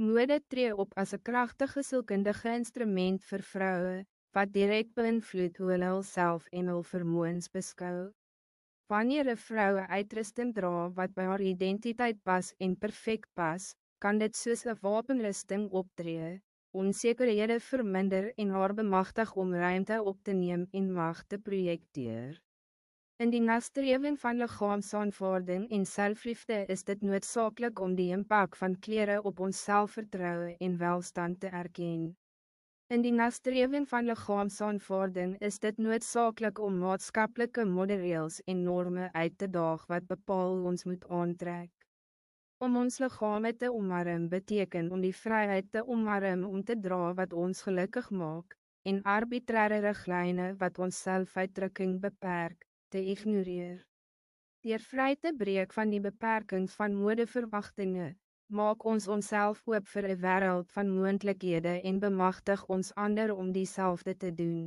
Mode tree op as een krachtige sielkundige instrument vir vrouwen, wat direct beïnvloed hoe hulle self en hul vermoëns beskou. Wanneer een vrou een uitrusting dra wat bij haar identiteit pas en perfect pas, kan dit soos een wapenrusting optree, onzekerhede verminder en haar bemagtig om ruimte op te neem en mag te projecteer. In die nastrewing van liggaamsaanvaarding en selfliefde is dit noodzakelijk om die impact van kleren op ons selfvertrouwen en welstand te erkennen. In die nastrewing van liggaamsaanvaarding is dit noodzakelijk om maatskaplike modelreels en normen uit te daag wat bepaal hoe ons moet aantrek. Om ons liggame te omarm beteken om die vrijheid te omarm om te dra wat ons gelukkig maak, en arbitraire riglyne wat ons selfuitdrukking beperk, te ignoreer. Deur vry te breek van die beperkings van modeverwachtingen, maak ons onsself oop vir 'n wêreld van moontlikhede en bemagtig ons ander om diezelfde te doen.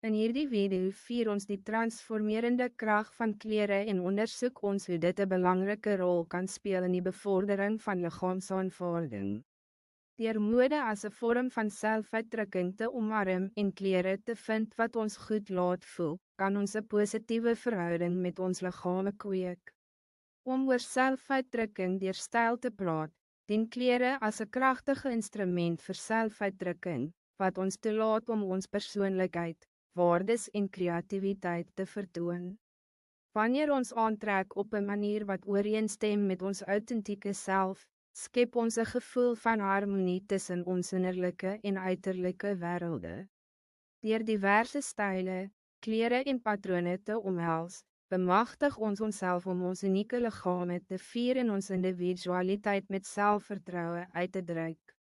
In hierdie video vier ons die transformerende kracht van kleren en onderzoek ons hoe dit 'n belangrike rol kan spelen in die bevordering van liggaamsaanvaarding. Deur mode as 'n vorm van selfuitdrukking te omarm en kleren te vind wat ons goed laat voel, kan ons 'n positieve verhouding met ons liggame kweek. Om oor selfuitdrukking deur styl te praat, dien kleren as 'n krachtige instrument vir selfuitdrukking, wat ons toelaat om ons persoonlijkheid, waardes en creativiteit te vertoon. Wanneer ons aantrek op een manier wat ooreenstem met ons authentieke self, skep ons 'n gevoel van harmonie tussen ons innerlijke en uiterlijke wêrelde. Deur diverse stijlen, kleren en patronen te omhels, bemagtig ons onszelf om ons unieke liggame te vier en ons individualiteit met zelfvertrouwen uit te druk.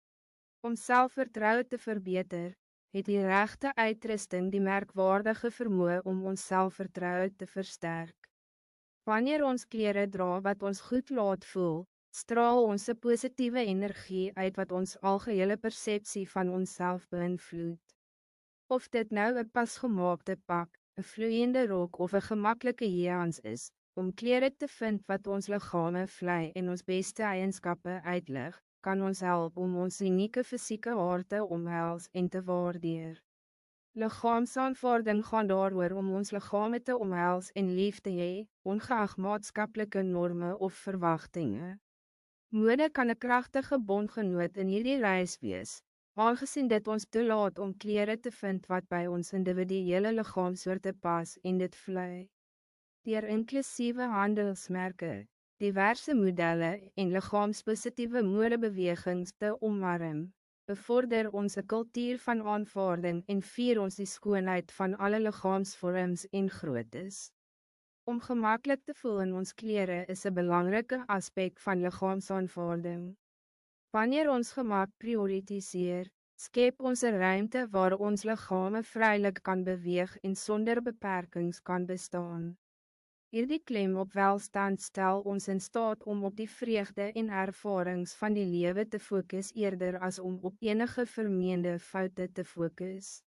Om zelfvertrouwen te verbeteren, het die rechte uitrusting die merkwaardige vermoë om ons zelfvertrouwen te versterken. Wanneer ons kleren dra wat ons goed laat voel, straal ons 'n positieve energie uit wat ons algehele perceptie van onszelf beïnvloed. Of dit nou 'n pasgemaakte pak, 'n vloeiende rok of 'n gemaklike jeans is, om kleren te vind wat ons liggame vlei en ons beste eienskappe uitlig, kan ons help om ons unieke fysieke aard te omhels en te waardeer. Liggaamsaanvaarding gaan daaroor om ons liggame te omhels en lief te hê, ongeag maatskaplike norme of verwachtingen. Mode kan 'n kragtige bondgenoot in hierdie reis wees, aangezien dit ons toelaat om kleren te vind wat bij ons individuele liggaamsoorte pas en dit vlei. Deur inclusieve handelsmerke, diverse modellen en liggaamspositiewe modebewegings te omarm, bevorder ons 'n kultuur van aanvaarding en vier ons die skoonheid van alle liggaamsvorms en groottes. Om gemakkelijk te voelen in ons kleren is een belangrijke aspect van liggaamsaanvaarding. Wanneer ons gemak prioritiseer, skep ons 'n ruimte waar ons liggame vrijelijk kan beweeg en zonder beperkings kan bestaan. Hierdie klem op welstand stel ons in staat om op die vreugde en ervarings van die lewe te fokus eerder as om op enige vermeende foute te fokus.